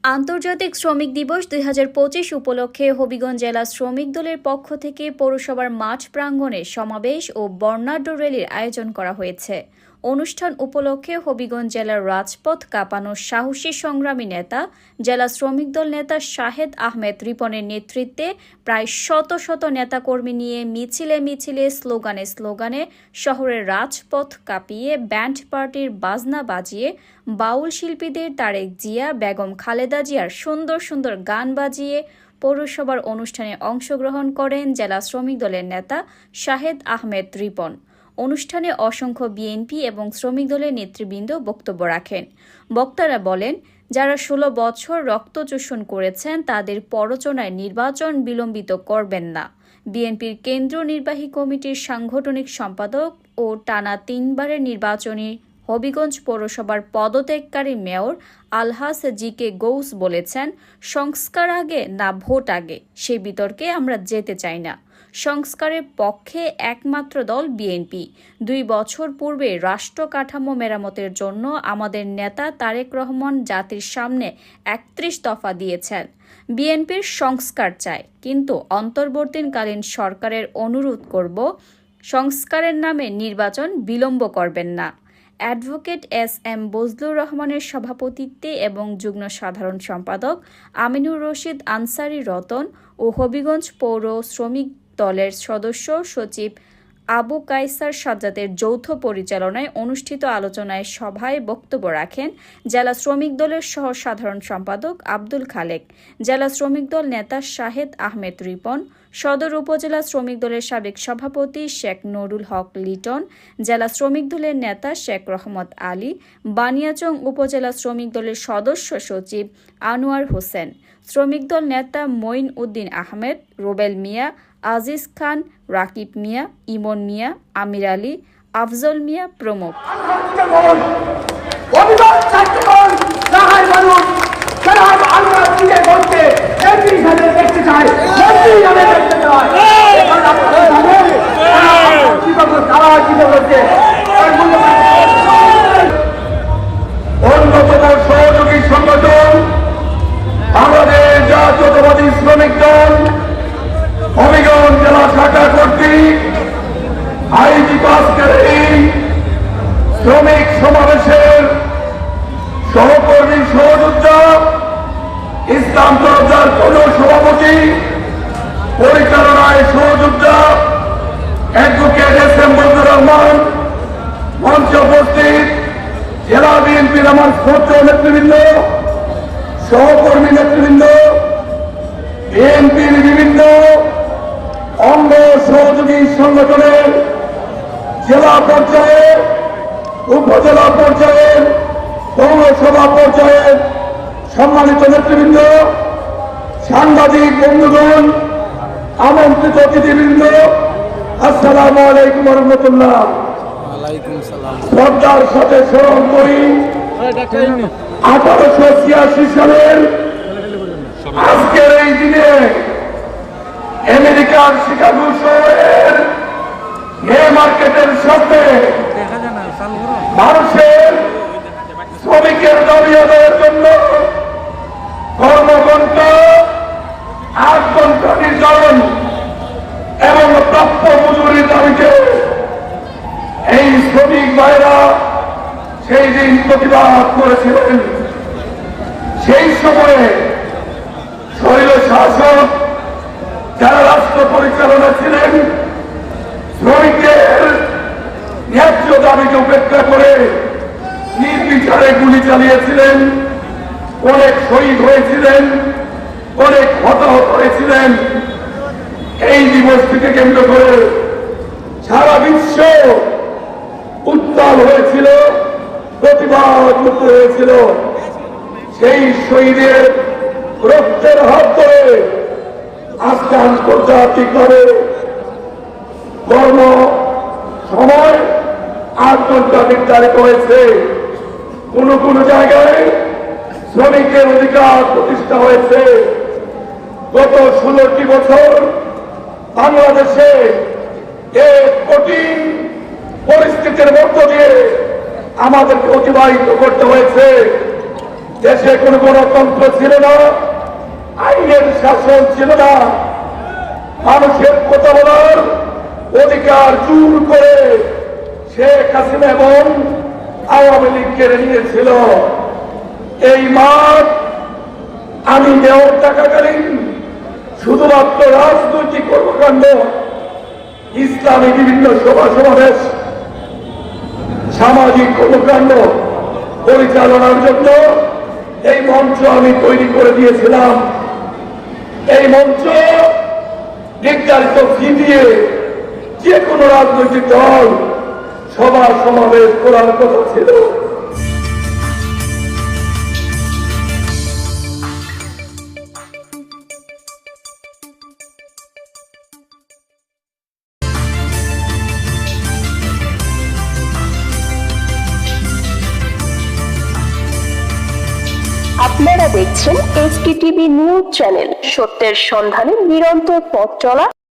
আন্তর্জাতিক শ্রমিক দিবস ২০২৫ উপলক্ষে হবিগঞ্জ জেলা শ্রমিক দলের পক্ষ থেকে পৌরসভার মাঠ প্রাঙ্গণে সমাবেশ ও বর্ণাঢ্য র্যালির আয়োজন করা হয়েছে। অনুষ্ঠান উপলক্ষে হবিগঞ্জ জেলার রাজপথ কাঁপানো সাহসী সংগ্রামী নেতা জেলা শ্রমিক দল নেতা শাহেদ আহমেদ রিপনের নেতৃত্বে প্রায় শত শত নেতাকর্মী নিয়ে মিছিলে মিছিলে স্লোগানে স্লোগানে শহরের রাজপথ কাঁপিয়ে ব্যান্ড পার্টির বাজনা বাজিয়ে বাউল শিল্পীদের তারেক জিয়া বেগম খালেদা জিয়ার সুন্দর সুন্দর গান বাজিয়ে পৌরসভার অনুষ্ঠানে অংশগ্রহণ করেন জেলা শ্রমিক দলের নেতা শাহেদ আহমেদ রিপন। অনুষ্ঠানে অসংখ্য বিএনপি এবং শ্রমিক দলের নেতৃবৃন্দ বক্তব্য রাখেন। বক্তারা বলেন, যারা ১৬ বছর রক্তচোষণ করেছেন তাদের প্ররোচনায় নির্বাচন বিলম্বিত করবেন না। বিএনপির কেন্দ্রীয় নির্বাহী কমিটির সাংগঠনিক সম্পাদক ও টানা ৩ বারের নির্বাচনী হবিগঞ্জ পৌরসভার পদত্যাগকারী মেয়র আলহাজ জি.কে. গৌস বলেছেন, সংস্কার আগে না ভোট আগে, সে বিতর্কে আমরা যেতে চাই না। সংস্কারের পক্ষে একমাত্র দল বিএনপি। ২ বছর পূর্বে রাষ্ট্র কাঠামো মেরামতের জন্য আমাদের নেতা তারেক রহমান জাতির সামনে ৩১ দফা দিয়েছেন। বিএনপির সংস্কার চায়, কিন্তু অন্তর্বর্তীকালীন সরকারের অনুরোধ করব, সংস্কারের নামে নির্বাচন বিলম্ব করবেন না। Advocate SM. বজলুর রহমানের সভাপতিত্বে এবং যুগ্ম সাধারণ সম্পাদক আমিনুর রশিদ আনসারী রতন ও হবিগঞ্জ পৌর শ্রমিক দলের সদস্য সচিব আবু কায়সার সাজ্জাদের যৌথ পরিচালনায় অনুষ্ঠিত আলোচনায় সভায় বক্তব্য রাখেন জেলা শ্রমিক দলের সহ সাধারণ সম্পাদক আব্দুল খালেক, জেলা শ্রমিক দল নেতা শাহেদ আহমেদ রিপন, সদর উপজেলা শ্রমিক দলের সাবেক সভাপতি শেখ নুরুল হক লিটন, জেলা শ্রমিক দলের নেতা শেখ রহমত আলী, বানিয়াচং উপজেলা শ্রমিক দলের সদস্য সচিব আনোয়ার হোসেন, শ্রমিক দল নেতা মঈন উদ্দিন আহমেদ, রুবেল মিয়া, আজিজ খান, রাকিব মিয়া, ইমন মিয়া, আমির আলী, আফজল মিয়া প্রমুখ। অন্যতম সহযোগী সংগঠন বাংলাদেশ জাতীয়তাবাদী শ্রমিক দল হবিগঞ্জ জেলা শাখা কর্তৃক আয়োজিত আজকের এই শ্রমিক সমাবেশের সহকর্মী সহযোদ্ধা ইসলাম তরফদার কোন সভাপতি পরিচালনায় সহযোদ্ধা অ্যাডভোকেট এস.এম. বজলুর রহমান, মঞ্চে উপস্থিত জেলা বিএনপির আমার শ্রদ্ধেয় নেতৃবৃন্দ, সহকর্মী নেতৃবৃন্দ, বিএনপির বিভিন্ন অঙ্গ সহযোগী সংগঠনের জেলা পর্যায়ে, উপজেলা পর্যায়ের, পৌরসভা পর্যায়ের সম্মানিত নেতৃবৃন্দ, সাংবাদিক বন্ধুগণ, আমন্ত্রিত অতিথিবৃন্দ, আসসালামু আলাইকুম ওয়া রাহমাতুল্লাহ। শ্রদ্ধার সাথে স্মরণ করি 1886 সালের আজকের এই দিনে আমেরিকার শিকাগো শহরের হে মার্কেটের সাথে মানুষের শ্রমিকের দাবি আদায়ের জন্য কর্মঘণ্টা 8 ঘণ্টা নির্ধারণ এবং প্রাপ্য মজুরির দাবিতে এই শ্রমিক ভাইরা সেই দিন প্রতিবাদ করেছিলেন। সেই সময়ে শৈল শাসক যারা রাষ্ট্র পরিচালনা ছিলেন শ্রমিকদের ন্যায্য দাবিকে উপেক্ষা করে নির্বিচারে গুলি চালিয়েছিলেন, অনেক শহীদ হয়েছিলেন, অনেক হতাহত হয়েছিলেন। এই দিবসটিকে কেন্দ্র করে সারা বিশ্ব উত্তাল হয়েছিল, প্রতিবাদ মুক্ত হয়েছিল। সেই শহীদের রক্তের হাত ধরে আজকে আন্তর্জাতিকভাবে কর্ম সময় 8 ঘণ্টা নির্ধারিত হয়েছে। কোন কোন জায়গায় শ্রমিকের অধিকার প্রতিষ্ঠা হয়েছে। গত 16টি বছর বাংলাদেশে এক কঠিন পরিস্থিতির মধ্য দিয়ে আমাদেরকে অতিবাহিত করতে হয়েছে। দেশে কোনো গণতন্ত্র ছিল না, আইনের শাসন ছিল না, মানুষের কথা বলার অধিকার জোর করে শেখ হাসিনা এবং আওয়ামী লীগ কেড়ে নিয়েছিল। এই মাঠ আমি মেয়র থাকাকালীন শুধুমাত্র রাজনৈতিক কর্মকাণ্ড, ইসলামী বিভিন্ন সভা সমাবেশ, সামাজিক কর্মকাণ্ড পরিচালনার জন্য এই মঞ্চ আমি তৈরি করে দিয়েছিলাম। এই মঞ্চ নির্ধারিত ফি দিয়ে যে কোনো রাজনৈতিক দল সভা সমাবেশ করার কথা ছিল। আপনারা দেখছেন SKTV নিউজ চ্যানেল, সত্যের সন্ধানে নিরন্তর পথ চলা